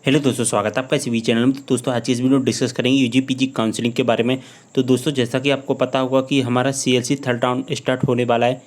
Hello दोस्तों, स्वागत है आपका इस वी चैनल में। तो दोस्तों आज की इस वीडियो में डिस्कस करेंगे यूजी पीजी काउंसलिंग के बारे में। तो दोस्तों जैसा कि आपको पता होगा कि हमारा सीएलसी थर्ड राउंड स्टार्ट होने वाला है।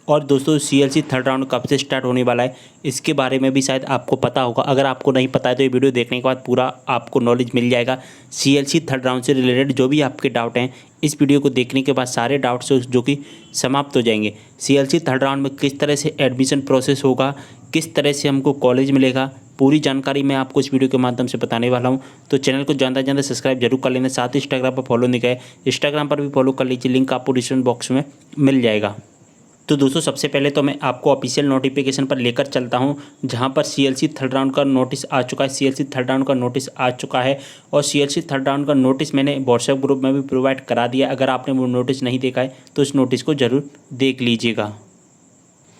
और दोस्तों सीएलसी थर्ड राउंड कब से स्टार्ट होने वाला है इसके बारे में भी शायद आपको पता होगा। अगर आपको नहीं पता है तो ये वीडियो देखने के बाद पूरा आपको नॉलेज मिल जाएगा। सीएलसी थर्ड राउंड से रिलेटेड जो भी आपके डाउट हैं, इस वीडियो को देखने के बाद सारे डाउट्स जो कि समाप्त हो जाएंगे। सीएलसी थर्ड राउंड में किस तरह से एडमिशन प्रोसेस होगा, किस तरह से हमको कॉलेज मिलेगा, पूरी जानकारी मैं आपको इस वीडियो के माध्यम से बताने वाला हूं। तो चैनल को ज़्यादा से ज़्यादा सब्सक्राइब जरूर कर लेना। साथ ही इंस्टाग्राम पर फॉलो नहीं किया है, इंस्टाग्राम पर भी फॉलो कर लीजिए, लिंक आपको डिस्क्रिप्शन बॉक्स में मिल जाएगा। तो दोस्तों सबसे पहले तो मैं आपको ऑफिशियल नोटिफिकेशन पर लेकर चलता हूं, जहां पर सीएलसी थर्ड राउंड का नोटिस आ चुका है। सीएलसी थर्ड राउंड का नोटिस आ चुका है और सीएलसी थर्ड राउंड का नोटिस मैंने व्हाट्सएप ग्रुप में भी प्रोवाइड करा दिया। अगर आपने वो नोटिस नहीं देखा है तो इस नोटिस को ज़रूर देख लीजिएगा।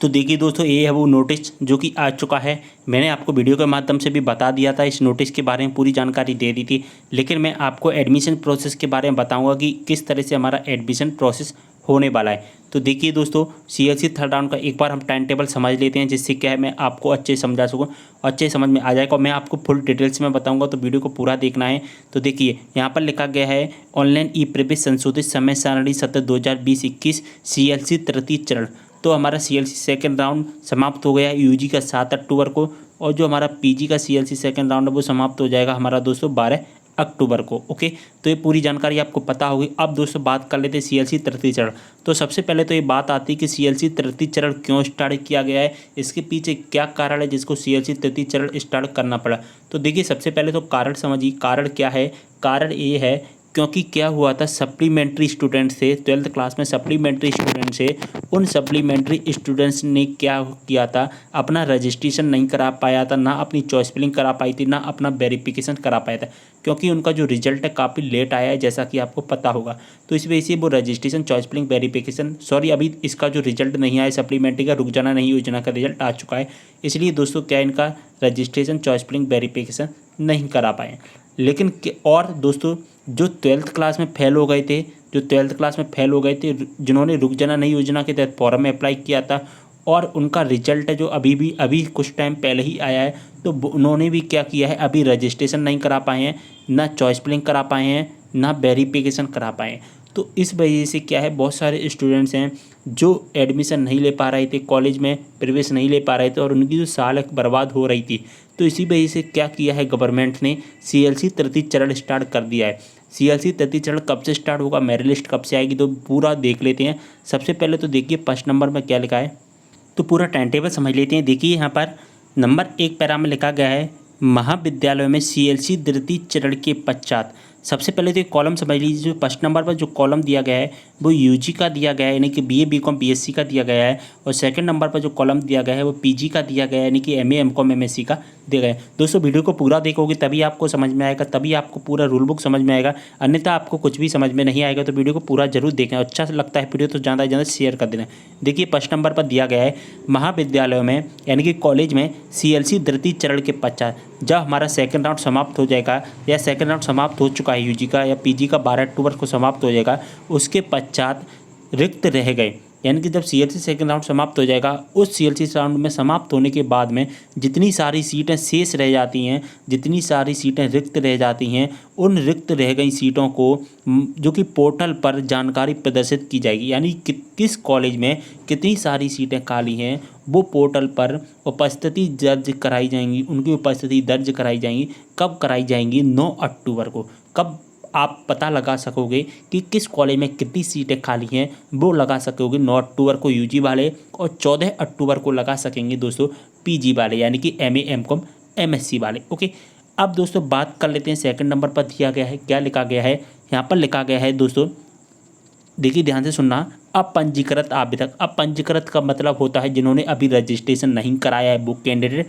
तो देखिए दोस्तों, ये है वो नोटिस जो कि आ चुका है। मैंने आपको वीडियो के माध्यम से भी बता दिया था, इस नोटिस के बारे में पूरी जानकारी दे दी थी। लेकिन मैं आपको एडमिशन प्रोसेस के बारे में बताऊंगा कि किस तरह से हमारा एडमिशन प्रोसेस होने वाला है। तो देखिए दोस्तों, सीएलसी थर्ड राउंड का एक बार हम टाइम टेबल समझ लेते हैं, जिससे क्या है मैं आपको अच्छे समझा सकूँ, अच्छे समझ में आ जाएगा। और मैं आपको फुल डिटेल्स में बताऊंगा, तो वीडियो को पूरा देखना है। तो देखिए यहाँ पर लिखा गया है ऑनलाइन ई प्रवेश संशोधित समय सारणी सत्र 2020-21 सीएलसी तृतीय चरण। तो हमारा सीएलसी सेकंड राउंड समाप्त हो गया है यूजी का 7 अक्टूबर को, और जो हमारा पीजी का सीएलसी सेकंड राउंड है वो समाप्त हो जाएगा हमारा दोस्तों 12 अक्टूबर को। ओके, तो ये पूरी जानकारी आपको पता होगी। अब दोस्तों बात कर लेते हैं सीएलसी तृतीय चरण। तो सबसे पहले तो ये बात आती है कि सीएलसी तृतीय चरण क्यों स्टार्ट किया गया है, इसके पीछे क्या कारण है जिसको सीएलसी तृतीय चरण स्टार्ट करना पड़ा। तो देखिए सबसे पहले तो कारण समझिए, कारण क्या है। कारण ये है क्योंकि क्या हुआ था, सप्लीमेंट्री स्टूडेंट से 12th क्लास में सप्लीमेंट्री स्टूडेंट से उन सप्लीमेंट्री स्टूडेंट्स ने क्या किया था, अपना रजिस्ट्रेशन नहीं करा पाया था, ना अपनी चॉइस फिलिंग करा पाई थी, ना अपना वेरिफिकेशन करा पाया था। क्योंकि उनका जो रिजल्ट है काफ़ी लेट आया है, जैसा कि आपको पता होगा। तो इस वजह से वो रजिस्ट्रेशन चॉइस फिलिंग वेरिफिकेशन अभी इसका जो रिजल्ट नहीं आया सप्लीमेंट्री का, रुक जाना नहीं योजना का रिजल्ट आ चुका है। इसलिए दोस्तों क्या इनका रजिस्ट्रेशन चॉइस फिलिंग वेरिफिकेशन नहीं करा पाए। लेकिन और दोस्तों जो 12th क्लास में फेल हो गए थे, जिन्होंने रुक जाना नहीं योजना के तहत फॉर्म में अप्लाई किया था, और उनका रिजल्ट है जो अभी कुछ टाइम पहले ही आया है, तो उन्होंने भी क्या किया है, अभी रजिस्ट्रेशन नहीं करा पाए हैं, ना चॉइस फिलिंग करा पाए हैं, ना वेरिफिकेशन करा पाए हैं। तो इस वजह से क्या है, बहुत सारे स्टूडेंट्स हैं जो एडमिशन नहीं ले पा रहे थे, कॉलेज में प्रवेश नहीं ले पा रहे थे, और उनकी जो साल बर्बाद हो रही थी। तो इसी वजह से क्या किया है, गवर्नमेंट ने सीएलसी तृतीय चरण स्टार्ट कर दिया है। सीएलसी तृतीय चरण कब से स्टार्ट होगा, मेरिट लिस्ट कब से आएगी, तो पूरा देख लेते हैं। सबसे पहले तो देखिए फर्स्ट नंबर में क्या लिखा है, तो पूरा टाइम टेबल समझ लेते हैं। देखिए यहाँ पर नंबर 1 पैरा में लिखा गया है महाविद्यालयों में सीएलसी तृतीय चरण के पश्चात। सबसे पहले तो एक कॉलम समझ लीजिए। जो फर्स्ट नंबर पर जो कॉलम दिया गया है वो यूजी का दिया गया है, यानी कि बीए बीकॉम बीएससी का दिया गया है। और सेकंड नंबर पर जो कॉलम दिया गया है वो पीजी का दिया गया है, यानी कि एमए एमकॉम एमएससी का दिया गया है। दोस्तों वीडियो को पूरा देखोगे तभी आपको समझ में आएगा, तभी आपको पूरा रूल बुक समझ में आएगा, अन्यथा आपको कुछ भी समझ में नहीं आएगा। तो वीडियो को पूरा जरूर देखें, अच्छा लगता है वीडियो तो ज़्यादा से ज़्यादा शेयर कर देना। देखिए फर्स्ट नंबर पर दिया गया है महाविद्यालयों में, यानी कि कॉलेज में सीएलसी तृतीय चरण के पश्चात जब हमारा सेकंड राउंड समाप्त हो जाएगा, या सेकंड राउंड समाप्त हो चुका है यूजी का या पीजी का 12 अक्टूबर को समाप्त हो जाएगा, उसके पश्चात रिक्त रह गए, यानी कि जब सीएलसी सेकंड राउंड समाप्त हो जाएगा, उस सीएलसी राउंड में समाप्त होने के बाद में जितनी सारी सीटें शेष रह जाती हैं, जितनी सारी सीटें रिक्त रह जाती हैं, उन रिक्त रह गई सीटों को जो कि पोर्टल पर जानकारी प्रदर्शित की जाएगी, यानी किस कॉलेज में कितनी सारी सीटें खाली हैं वो पोर्टल पर उपस्थिति दर्ज कराई जाएंगी, उनकी उपस्थिति दर्ज कराई जाएंगी। कब कराई जाएंगी, 9 अक्टूबर को। कब आप पता लगा सकोगे कि किस कॉलेज में कितनी सीटें खाली हैं, वो लगा सकोगे 9 अक्टूबर को यूजी वाले, और 14 अक्टूबर को लगा सकेंगे दोस्तों पीजी वाले, यानी कि एमए एमकॉम एमएससी वाले। ओके, अब दोस्तों बात कर लेते हैं सेकंड नंबर पर दिया गया है, क्या लिखा गया है। यहाँ पर लिखा गया है दोस्तों, देखिए ध्यान से सुनना, अपंजीकृत आवेदक। अपंजीकृत का मतलब होता है जिन्होंने अभी रजिस्ट्रेशन नहीं कराया है, बुक कैंडिडेट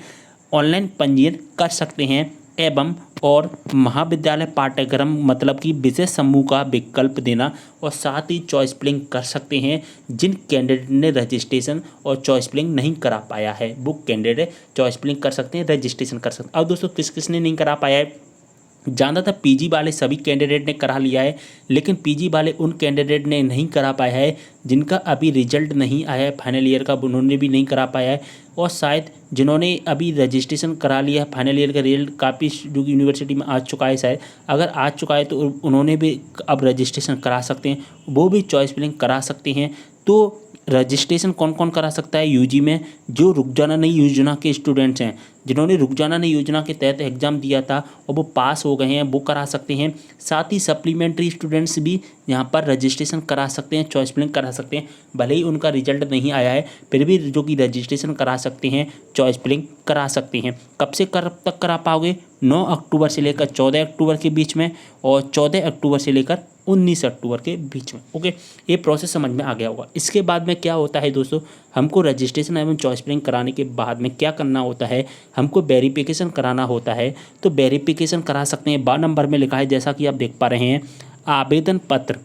ऑनलाइन पंजीयन कर सकते हैं, एवं और महाविद्यालय पाठ्यक्रम मतलब कि विषय समूह का विकल्प देना, और साथ ही चॉइस फिलिंग कर सकते हैं जिन कैंडिडेट ने रजिस्ट्रेशन और चॉइस फिलिंग नहीं करा पाया है। बुक कैंडिडेट चॉइस फिलिंग कर सकते हैं, रजिस्ट्रेशन कर सकते हैं। अब दोस्तों किस किस ने नहीं करा पाया है, ज़्यादातर पीजी वाले सभी कैंडिडेट ने करा लिया है, लेकिन पीजी वाले उन कैंडिडेट ने नहीं करा पाया है जिनका अभी रिजल्ट नहीं आया है फाइनल ईयर का, उन्होंने भी नहीं करा पाया है। और शायद जिन्होंने अभी रजिस्ट्रेशन करा लिया है फाइनल ईयर का रिजल्ट काफ़ी यूनिवर्सिटी में आ चुका है, शायद अगर आ चुका है तो उन्होंने भी अब रजिस्ट्रेशन करा सकते हैं, वो भी चॉइस फिलिंग करा सकते हैं। तो रजिस्ट्रेशन कौन कौन करा सकता है यूजी में? जो रुक जाना नहीं योजना के स्टूडेंट्स हैं, जिन्होंने रुक जाना नहीं योजना के तहत एग्ज़ाम दिया था और वो पास हो गए हैं, वो करा सकते हैं। साथ ही सप्लीमेंट्री स्टूडेंट्स भी यहाँ पर रजिस्ट्रेशन करा सकते हैं, चॉइस फिलिंग करा सकते हैं, भले ही उनका रिजल्ट नहीं आया है फिर भी जो कि रजिस्ट्रेशन करा सकते हैं, चॉइस फिलिंग करा सकते हैं। कब से कब तक करा पाओगे? 9 अक्टूबर से लेकर 14 अक्टूबर के बीच में और 14 अक्टूबर से लेकर 19 अक्टूबर के बीच में। ओके, ये प्रोसेस समझ में आ गया होगा। इसके बाद में क्या होता है दोस्तों, हमको रजिस्ट्रेशन एवं चॉइस फिलिंग कराने के बाद में क्या करना होता है, हमको वेरिफिकेशन कराना होता है। तो वेरिफिकेशन करा सकते हैं, 12 नंबर में लिखा है जैसा कि आप देख पा रहे हैं, आवेदन पत्र।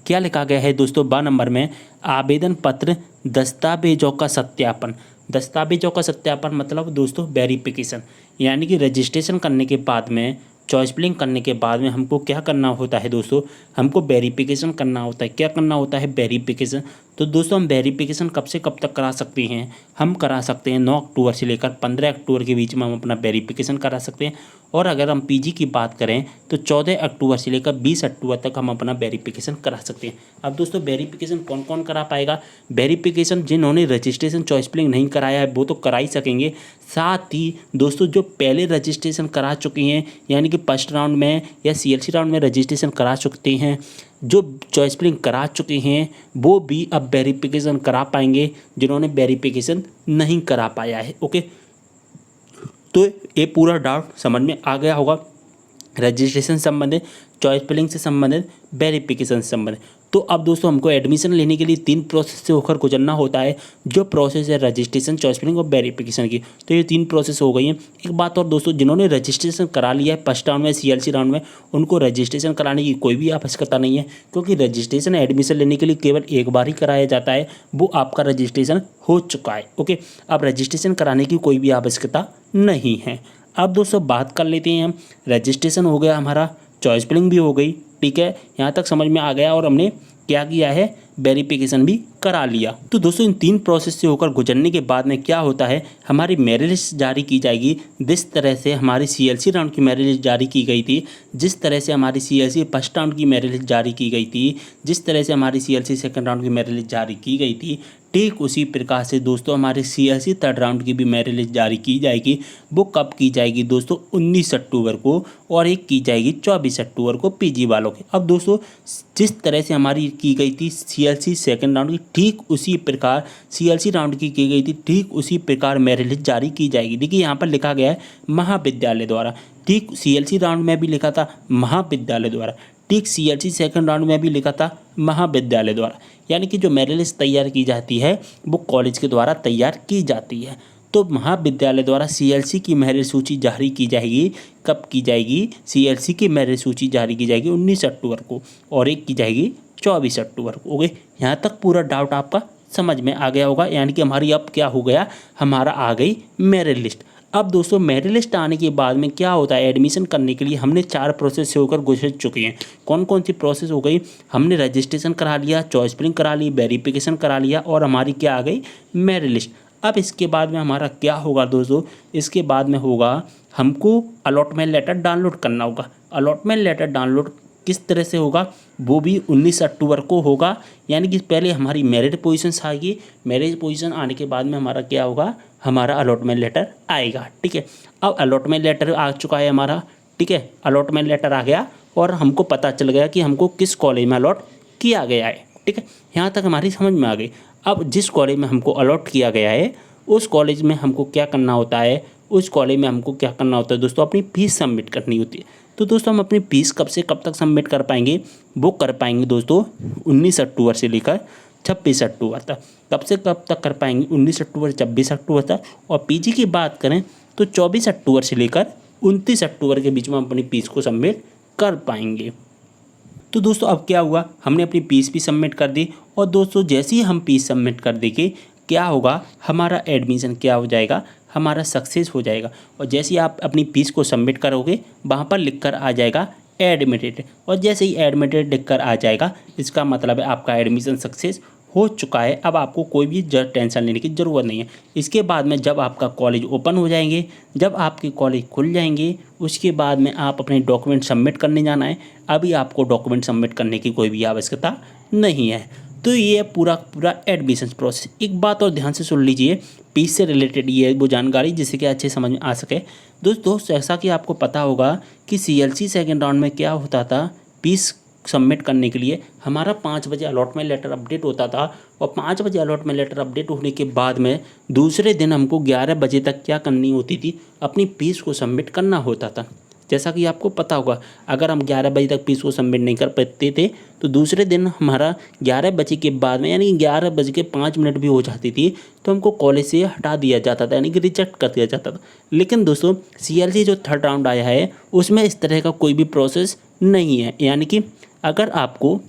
क्या लिखा गया है दोस्तों 12 नंबर में? आवेदन पत्र, दस्तावेजों का सत्यापन। दस्तावेजों का सत्यापन मतलब दोस्तों वेरिफिकेशन, यानी कि रजिस्ट्रेशन करने के बाद में, चॉइस फिलिंग करने के बाद में हमको क्या करना होता है दोस्तों, हमको वेरिफिकेशन करना होता है। क्या करना होता है? वेरिफिकेशन। तो दोस्तों हम वेरिफिकेशन कब से कब तक करा सकते हैं? हम करा सकते हैं 9 अक्टूबर से लेकर 15 अक्टूबर के बीच में हम अपना वेरिफिकेशन करा सकते हैं। और अगर हम पीजी की बात करें तो 14 अक्टूबर से लेकर 20 अक्टूबर तक हम अपना वेरिफिकेशन करा सकते हैं। अब दोस्तों वेरिफिकेशन कौन कौन करा पाएगा? वेरिफिकेशन जिन्होंने रजिस्ट्रेशन चॉइस फिलिंग नहीं कराया है वो तो करा ही सकेंगे। साथ ही दोस्तों जो पहले रजिस्ट्रेशन करा चुके हैं, यानी कि फर्स्ट राउंड में या सीएलसी राउंड में रजिस्ट्रेशन करा चुके हैं, जो चॉइस फिलिंग करा चुके हैं वो भी अब वेरिफिकेशन करा पाएंगे, जिन्होंने वेरिफिकेशन नहीं करा पाया है। ओके, तो ये पूरा डाउट समझ में आ गया होगा, रजिस्ट्रेशन संबंधित, चॉइस फिलिंग से संबंधित, वेरिफिकेशन से संबंधित। तो अब दोस्तों हमको एडमिशन लेने के लिए 3 प्रोसेस से होकर गुजरना होता है, जो प्रोसेस है रजिस्ट्रेशन, चॉइस फिलिंग और वेरिफिकेशन की। तो ये 3 प्रोसेस हो गई हैं। एक बात और दोस्तों, जिन्होंने रजिस्ट्रेशन करा लिया है फर्स्ट राउंड में, सीएलसी राउंड में, उनको रजिस्ट्रेशन कराने की कोई भी आवश्यकता नहीं है, क्योंकि रजिस्ट्रेशन एडमिशन लेने के लिए केवल एक बार ही कराया जाता है, वो आपका रजिस्ट्रेशन हो चुका है। ओके, अब रजिस्ट्रेशन कराने की कोई भी आवश्यकता नहीं है। अब दोस्तों बात कर लेते हैं हम, रजिस्ट्रेशन हो गया हमारा, चॉइस फिलिंग भी हो गई, ठीक है, यहाँ तक समझ में आ गया, और हमने क्या किया है, वेरिफिकेशन भी करा लिया। तो दोस्तों इन 3 प्रोसेस से होकर गुजरने के बाद में क्या होता है, हमारी मेरिट लिस्ट जारी की जाएगी। जिस तरह से हमारी सीएलसी राउंड की मेरिट लिस्ट जारी की गई थी, जिस तरह से हमारी सीएलसी फर्स्ट राउंड की मेरिट लिस्ट जारी की गई थी, जिस तरह से हमारी सीएलसी सेकंड राउंड की मेरिट लिस्ट जारी की गई थी, ठीक उसी प्रकार से दोस्तों हमारे सीएलसी थर्ड राउंड की भी मेरिट लिस्ट जारी की जाएगी। वो कब की जाएगी दोस्तों? 19 अक्टूबर को, और एक की जाएगी 24 अक्टूबर को पीजी वालों की। अब दोस्तों जिस तरह से हमारी की गई थी सीएलसी सेकंड राउंड की, ठीक उसी प्रकार सीएलसी राउंड की गई थी, ठीक उसी प्रकार मेरिट लिस्ट जारी की जाएगी। देखिए यहाँ पर लिखा गया है महाविद्यालय द्वारा, ठीक सीएलसी राउंड में भी लिखा था महाविद्यालय द्वारा, ठीक सीएलसी सेकंड राउंड में भी लिखा था महाविद्यालय द्वारा। यानी कि जो मेरिट लिस्ट तैयार की जाती है वो कॉलेज के द्वारा तैयार की जाती है। तो महाविद्यालय द्वारा सीएलसी की मेरिट सूची जारी की जाएगी। कब की जाएगी? सीएलसी की मेरिट सूची जारी की जाएगी 19 अक्टूबर को, और एक की जाएगी 24 अक्टूबर को। ओके, यहाँ तक पूरा डाउट आपका समझ में आ गया होगा। यानी कि हमारी अब क्या हो गया, हमारा आ गई मेरिट लिस्ट। अब दोस्तों मेरिट लिस्ट आने के बाद में क्या होता है, एडमिशन करने के लिए हमने 4 प्रोसेस से होकर गुजर चुके हैं। कौन कौन सी प्रोसेस हो गई? हमने रजिस्ट्रेशन करा लिया, चॉइस फिलिंग करा ली, वेरिफिकेशन करा लिया, और हमारी क्या आ गई, मेरिट लिस्ट। अब इसके बाद में हमारा क्या होगा दोस्तों, इसके बाद में होगा हमको अलॉटमेंट लेटर डाउनलोड करना होगा। अलॉटमेंट लेटर डाउनलोड किस तरह से होगा, वो भी 19 अक्टूबर को होगा। यानी कि पहले हमारी मेरिट पोजीशन आएगी, मेरिट पोजीशन आने के बाद में हमारा क्या होगा, हमारा अलॉटमेंट लेटर आएगा। ठीक है, अब अलॉटमेंट लेटर आ चुका है हमारा, ठीक है, अलॉटमेंट लेटर आ गया और हमको पता चल गया कि हमको किस कॉलेज में अलॉट किया गया है। ठीक है, यहाँ तक हमारी समझ में आ गई। अब जिस कॉलेज में हमको अलॉट किया गया है उस कॉलेज में हमको क्या करना होता है, उस कॉलेज में हमको क्या करना होता है दोस्तों, अपनी फीस सबमिट करनी होती है। तो दोस्तों हम अपनी फीस कब से कब तक सबमिट कर पाएंगे, वो कर पाएंगे दोस्तों 19 अक्टूबर से लेकर 26 अक्टूबर तक। कब से कब तक कर पाएंगे, 19 अक्टूबर से 26 अक्टूबर तक। और पीजी की बात करें तो 24 अक्टूबर से लेकर 29 अक्टूबर के बीच में हम अपनी फीस को सबमिट कर पाएंगे। तो दोस्तों अब क्या हुआ, हमने अपनी फीस भी सबमिट कर दी, और दोस्तों जैसे ही हम फीस सबमिट कर देंगे क्या होगा, हमारा एडमिशन क्या हो जाएगा, हमारा सक्सेस हो जाएगा। और जैसे ही आप अपनी फीस को सबमिट करोगे वहाँ पर लिख कर आ जाएगा एडमिटेड, और जैसे ही एडमिटेड लिख कर आ जाएगा इसका मतलब है आपका एडमिशन सक्सेस हो चुका है। अब आपको कोई भी टेंशन लेने की ज़रूरत नहीं है। इसके बाद में जब आपका कॉलेज ओपन हो जाएंगे, जब आपके कॉलेज खुल जाएंगे, उसके बाद में आप अपने डॉक्यूमेंट सबमिट करने जाना है। अभी आपको डॉक्यूमेंट सबमिट करने की कोई भी आवश्यकता नहीं है। तो ये पूरा पूरा एडमिशन प्रोसेस। एक बात और ध्यान से सुन लीजिए, फीस से रिलेटेड ये वो जानकारी जिससे कि अच्छे समझ में आ सके। दोस्तों जैसा कि आपको पता होगा कि CLC सेकेंड राउंड में क्या होता था, फीस सबमिट करने के लिए हमारा 5 बजे अलॉटमेंट लेटर अपडेट होता था, और 5 बजे अलॉटमेंट लेटर अपडेट होने के बाद में दूसरे दिन हमको 11 बजे तक क्या करनी होती थी, अपनी फीस को सबमिट करना होता था। जैसा कि आपको पता होगा, अगर हम 11 बजे तक फीस को सबमिट नहीं कर पाते थे तो दूसरे दिन हमारा 11 बजे के बाद में, यानी 11 बज के 5 मिनट भी हो जाती थी, तो हमको कॉलेज से हटा दिया जाता था, यानी कि रिजेक्ट कर दिया जाता था। लेकिन दोस्तों CLC जो थर्ड राउंड आया है उसमें इस तरह का कोई भी प्रोसेस नहीं है। यानी कि अगर आपको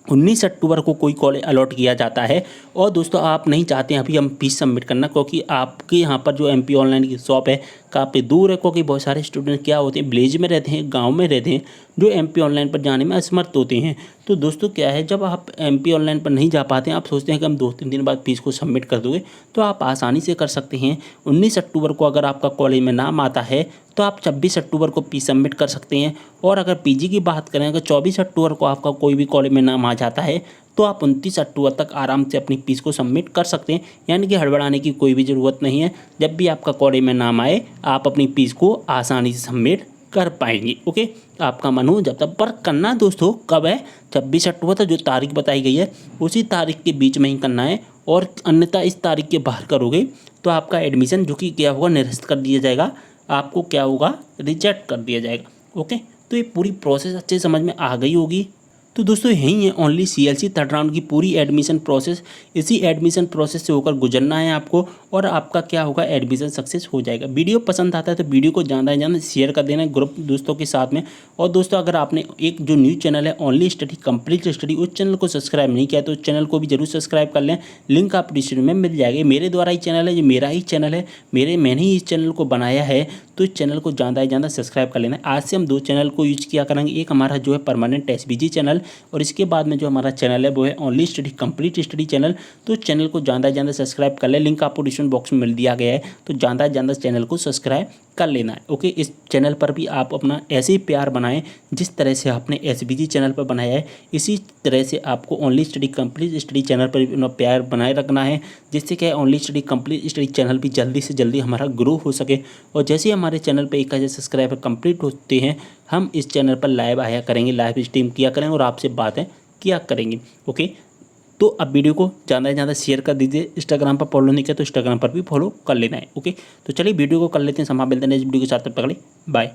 19 अक्टूबर को कोई कॉलेज अलॉट किया जाता है और दोस्तों आप नहीं चाहते हैं अभी हम फीस सबमिट करना, क्योंकि आपके यहाँ पर जो MP ऑनलाइन की शॉप है काफ़ी दूर है, क्योंकि बहुत सारे स्टूडेंट क्या होते हैं विलेज में रहते हैं, गांव में रहते हैं, जो MP ऑनलाइन पर जाने में असमर्थ होते हैं। तो दोस्तों क्या है, जब आप MP ऑनलाइन पर नहीं जा पाते हैं, आप सोचते हैं कि हम 2-3 दिन बाद फीस को सबमिट कर दोगे, तो आप आसानी से कर सकते हैं। 19 अक्टूबर को अगर आपका कॉलेज में नाम आता है तो आप 26 अक्टूबर को फीस सबमिट कर सकते हैं। और अगर PG की बात करें, अगर 24 अक्टूबर को आपका कोई भी कॉलेज में नाम आ जाता है तो आप 29 अक्टूबर तक आराम से अपनी फीस को सबमिट कर सकते हैं। यानी कि हड़बड़ाने की कोई भी ज़रूरत नहीं है। जब भी आपका कॉलेज में नाम आए आप अपनी फीस को आसानी से सबमिट कर पाएंगे। ओके, आपका मन हो जब तक, पर करना दोस्तों कब है, 26 अक्टूबर तक जो तारीख बताई गई है उसी तारीख के बीच में ही करना है। और अन्यथा इस तारीख के बाहर करोगे तो आपका एडमिशन जो कि क्या होगा, निरस्त कर दिया जाएगा, आपको क्या होगा, रिजेक्ट कर दिया जाएगा। ओके, तो ये पूरी प्रोसेस अच्छे समझ में आ गई होगी। तो दोस्तों यही है ओनली CLC थर्ड राउंड की पूरी एडमिशन प्रोसेस। इसी एडमिशन प्रोसेस से होकर गुजरना है आपको, और आपका क्या होगा, एडमिशन सक्सेस हो जाएगा। वीडियो पसंद आता है तो वीडियो को ज़्यादा से ज़्यादा शेयर कर देना ग्रुप दोस्तों के साथ में। और दोस्तों अगर आपने एक जो न्यूज़ चैनल है ओनली स्टडी कंप्लीट स्टडी, उस चैनल को सब्सक्राइब नहीं किया तो उस चैनल को भी जरूर सब्सक्राइब कर लें। लिंक आप डिस्क्रिप्शन में मिल जाएगा। मेरे द्वारा ही चैनल है, ये मेरा ही चैनल है, मैंने ही इस चैनल को बनाया है, तो इस चैनल को ज़्यादा से ज़्यादा सब्सक्राइब कर लेना। आज से हम 2 चैनल को यूज किया करेंगे। एक हमारा जो है परमानेंट SBG चैनल, और इसके बाद में जो हमारा चैनल है वो है only study complete study channel. तो चैनल को ज़्यादा से ज़्यादा सब्सक्राइब कर ले, लिंक आपको डिस्क्रिप्शन बॉक्स में मिल दिया गया है, तो ज़्यादा से ज़्यादा चैनल को सब्सक्राइब कर लेना है। ओके, इस चैनल पर भी आप अपना ऐसे ही प्यार बनाएं जिस तरह से आपने SBG चैनल पर बनाया है, इसी तरह से आपको only study complete study channel पर भी अपना प्यार बनाए रखना है, जिससे कि only study complete study channel भी जल्दी से जल्दी हमारा ग्रो हो सके। और जैसे ही हमारे चैनल पर 1000 सब्सक्राइबर कंप्लीट होते हैं, हम इस चैनल पर लाइव आया करेंगे, लाइव स्ट्रीम किया करेंगे और आपसे बातें किया करेंगे। ओके, तो अब वीडियो को ज़्यादा से ज़्यादा शेयर कर दीजिए। इंस्टाग्राम पर फॉलो नहीं किया तो इंस्टाग्राम पर भी फॉलो कर लेना है। ओके, तो चलिए वीडियो को कर लेते हैं, समाप्त। मिलते हैं नेक्स्ट वीडियो के साथ, तब तक के लिए बाय।